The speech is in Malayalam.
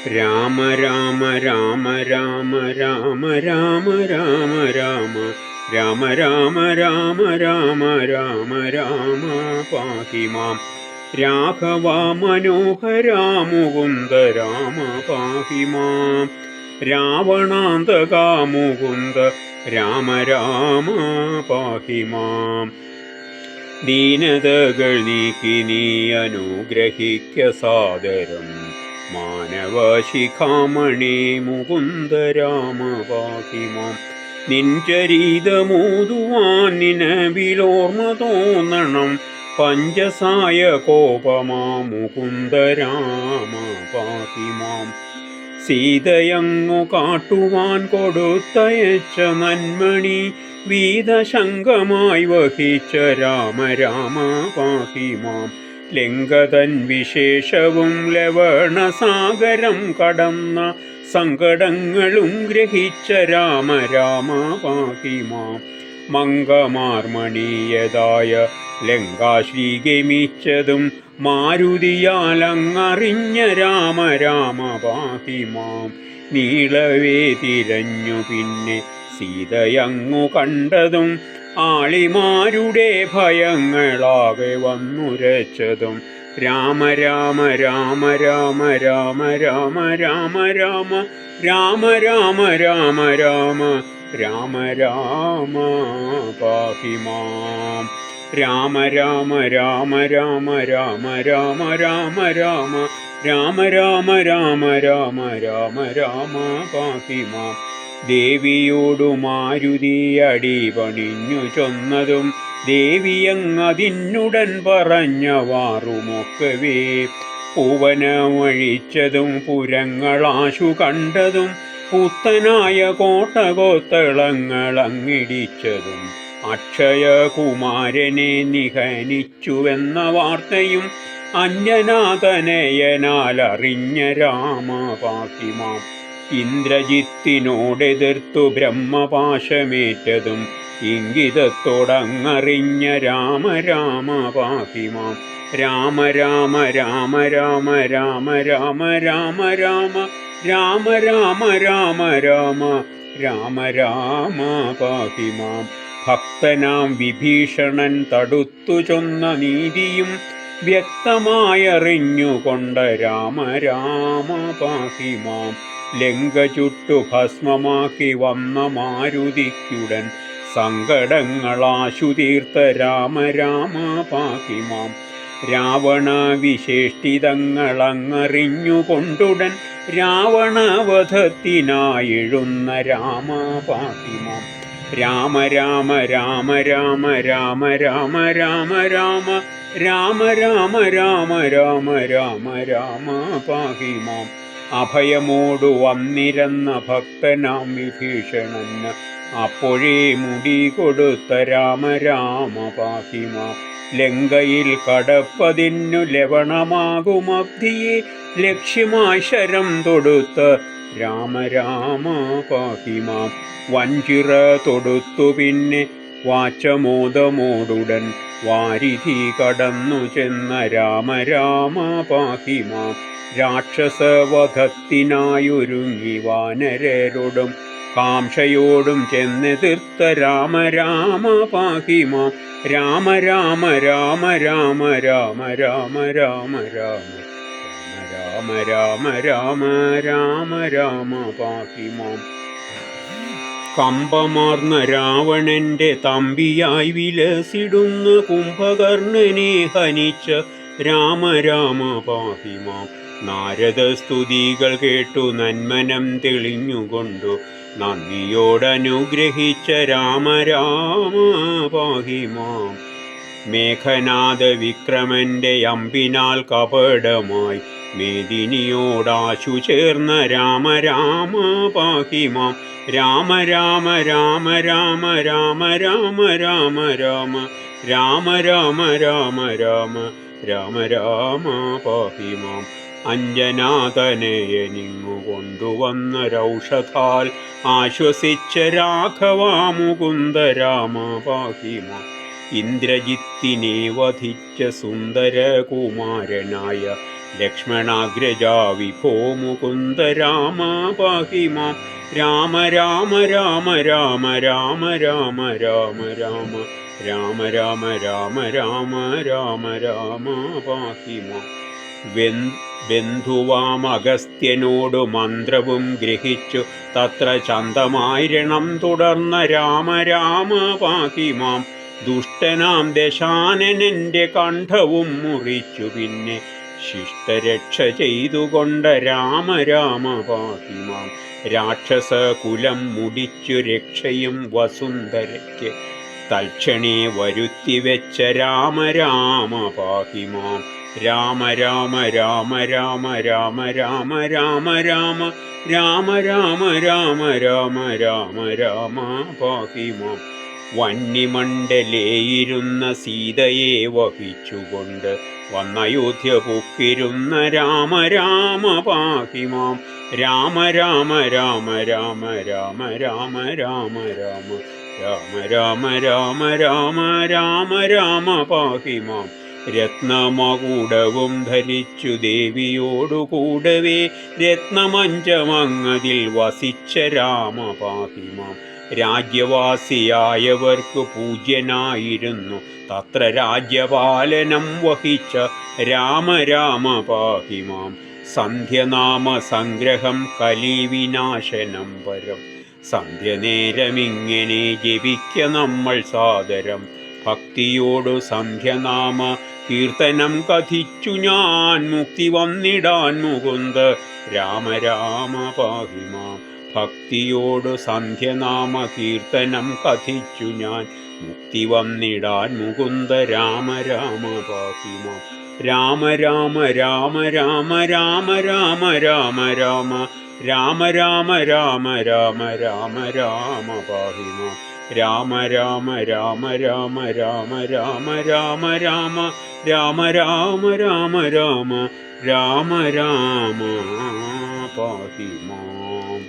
രാമ രാമ രാമ രാമ രാമ രാമ രാമ രാമ രാമ രാമ രാമ രാമ രാമ രാമ പാഹി മാം. രാഘവ മനോഹരാ മുകുന്ദ രാമ പാഹി മാം. രാവണാന്തകാ മുകുന്ദ രാമ രാമ പാഹി മാം. ദീനതകൾ നീക്കി നീ അനുഗ്രഹിക്ക സാദരം മാനവശിഖാമണി മുകുന്ദ രാമ പാഹി മാം. നിൻചരീതമോതുവാൻ നിനവിലോർമ്മ തോന്നണം പഞ്ചസായ കോപമാ മുകുന്ദ രാമ പാഹി മാം. സീതയങ്ങു കാട്ടുവാൻ കൊടുത്തയച്ച നന്മണി വീതശങ്കമായി വഹിച്ച രാമ രാമ പാഹി മാം. ലങ്കതൻ വിശേഷവും ലവണസാഗരം കടന്ന സങ്കടങ്ങളും ഗ്രഹിച്ച രാമ രാമ പാഹി മാം. മംഗമാർമണീയതായ ലങ്കാശ്രീ ഗമിച്ചതും മാരുതിയാലങ്ങറിഞ്ഞ രാമ രാമ പാഹി മാം. നീളവേ തിരഞ്ഞു പിന്നെ സീതയങ്ങു കണ്ടതും ആളിമാരുടെ ഭയങ്ങളാകെ വന്നുരച്ചതും രാമ രാമ രാമ രാമ രാമ രാമ രാമ രാമ രാമ രാമ രാമ രാമ രാമ രാമ പാഹി മാം. രാമ രാമ രാമ രാമ രാമ രാമ രാമ രാമ രാമ രാമ രാമ രാമ രാമ രാമ പാഹി മാം. ദേവിയോടു മാരുതി അടിപണിഞ്ഞു ചൊന്നതും ദേവിയങ്ങതിനുടൻ പറഞ്ഞവാറുമൊക്കവേ പൂവനമഴിച്ചതും പുരങ്ങളാശു കണ്ടതും പുത്തനായ കോട്ടകോത്തളങ്ങളങ്ങിടിച്ചതും അക്ഷയകുമാരനെ നിഹനിച്ചുവെന്ന വാർത്തയും അഞ്ജനാതനയനാൽ അറിഞ്ഞ രാമ പാഹി മാം. ഇന്ദ്രജിത്തിനോടെതിർത്തു ബ്രഹ്മപാശമേറ്റതും ഇംഗിതത്തോടങ്ങറിഞ്ഞ രാമ രാമ പാഹി മാം. രാമ രാമ രാമ രാമ രാമ രാമ രാമ രാമ രാമ രാമ രാമ രാമ രാമ രാമ പാഹി മാം. ഭക്തനാം വിഭീഷണൻ തടുത്തു ചൊന്ന നീതിയും വ്യക്തമായറിഞ്ഞുകൊണ്ട രാമ രാമ പാഹി മാം. ലങ്ക ചുട്ടു ഭസ്മമാക്കി വന്ന മാരുതിക്കുടൻ സങ്കടങ്ങളാശു തീർത്ത രാമ രാമ പാഹി മാം. രാവണ വിശേഷ്ടിതങ്ങളങ്ങറിഞ്ഞുകൊണ്ടുടൻ രാവണവധത്തിനായെഴുന്ന രാമ പാഹി മാം. രാമ രാമ രാമ രാമ രാമ രാമ രാമ രാമ രാമ രാമ രാമ രാമ രാമ രാമ പാഹി മാം. അഭയമോടു വന്നിരുന്ന ഭക്തനാം വിഭീഷണന് അപ്പോഴേ മുടി കൊടുത്ത രാമ രാമ പാഹി മാം. ലങ്കയിൽ കടപ്പതിന്നു ലവണമാകുമബ്ധിയെ ലക്ഷ്യമായി ശരം തൊടുത്ത രാമ രാമ പാഹി മാം. വഞ്ചിറ തൊടുത്തു പിന്നെ വാചമോദമോടുടൻ വാരിധി കടന്നു ചെന്ന രാമ രാമ പാഹി മാം. രാക്ഷസവധത്തിനായൊരുങ്ങി വാനരരോടും കാംക്ഷയോടും ചെന്നെതിർത്ത രാമ രാമ പാഹി മാം. രാമ രാമ രാമ രാമ രാമ രാമ രാമ രാമ രാമ രാമ രാമ രാമ രാമ പാഹി മാം. കമ്പമാർന്ന രാവണന്റെ തമ്പിയായി വിലസിടുന്ന കുംഭകർണനെ ഹനിച്ച രാമ രാമ പാഹി മാം. നാരദസ്തുതികൾ കേട്ടു നന്മനം തെളിഞ്ഞുകൊണ്ടു നന്ദിയോടനുഗ്രഹിച്ച രാമ രാമ പാഹി മാം. മേഘനാഥ വിക്രമന്റെ അമ്പിനാൽ കപടമായി മേദിനിയോടാശു ചേർന്ന രാമ രാമ പാഹി മാം. രാമ രാമ രാമ രാമ രാമ രാമ രാമ രാമ രാമ രാമ രാമ രാമ രാമ രാമ പാഹി മാം. അഞ്ജനാതനയനിങ്ങു കൊണ്ടുവന്ന രൗഷധാൽ ആശ്വസിച്ച രാഘവാ മുകുന്ദ രാമ പാഹി മാം. ഇന്ദ്രജിത്തിനെ വധിച്ച സുന്ദരകുമാരനായ ലക്ഷ്മണാഗ്രജാ വിഭോ മുകുന്ദ രാമ പാഹി മാം. രാമ രാമ രാമ രാമ രാമ രാമ രാമ രാമ രാമ രാമ രാമ രാമ രാമ രാമ പാഹി മാം. ബന്ധുവാം അഗസ്ത്യനോടു മന്ത്രവും ഗ്രഹിച്ചു തത്ര ചന്തമായിരണം തുടർന്ന രാമ രാമ പാഹി മാം. ദുഷ്ടനാം ദശാനനന്റെ കണ്ഠവും മുറിച്ചു പിന്നെ ശിഷ്ടരക്ഷ ചെയ്തുകൊണ്ട രാമ രാമ പാഹി മാം. രാക്ഷസകുലം മുടിച്ചു രക്ഷയും വസുന്ധരയ്ക്ക് തൽക്ഷണേ വരുത്തിവെച്ച രാമ രാമ പാഹി മാം. രാമ രാമ രാമ രാമ രാമ രാമ രാമ രാമ രാമ രാമ രാമ രാമ രാമ രാമ പാഹി മാം. വന്യമണ്ഡലേയിരുന്ന സീതയെ വഹിച്ചുകൊണ്ട് വന്നയോധ്യ പൊക്കിരുന്ന രാമ രാമ പാഹി മാം. രാമ രാമ രാമ രാമ രാമ രാമ രാമ രാമ രാമ രാമ രാമ രാമ രാമ രാമ പാഹി മാം. രത്നമകുടവും ധരിച്ചു ദേവിയോടുകൂടവേ രത്നമഞ്ചമങ്ങതിൽ വസിച്ച രാമ പാഹി മാം. രാജ്യവാസിയായവർക്ക് പൂജ്യനായിരുന്നു തത്ര രാജ്യപാലനം വഹിച്ച രാമ രാമ പാഹി മാം. സന്ധ്യനാമ സംഗ്രഹം കലിവിനാശനം പരം. സന്ധ്യനേരമിങ്ങനെ ജപിക്ക നമ്മൾ സാദരം. ഭക്തിയോടു സന്ധ്യനാമ കീർത്തനം കഥിച്ചു ഞാൻ മുക്തി വന്നിടാൻ മുകുന്ദ രാമ രാമ പാഹി മാം. ഭക്തിയോടു സന്ധ്യനാമ കീർത്തനം കഥിച്ചു ഞാൻ മുക്തി വന്നിടാൻ മുകുന്ദ രാമ രാമ പാഹി മാം. രാമ രാമ രാമ രാമ രാമ രാമ രാമ രാമ രാമ രാമ രാമ രാമ രാമ രാമ പാഹി മാം. രാമ രാമ രാമ രാമ രാമ രാമ രാമ രാമ രാമ രാമ രാമ രാമ രാമ രാമ പാഹി മാം.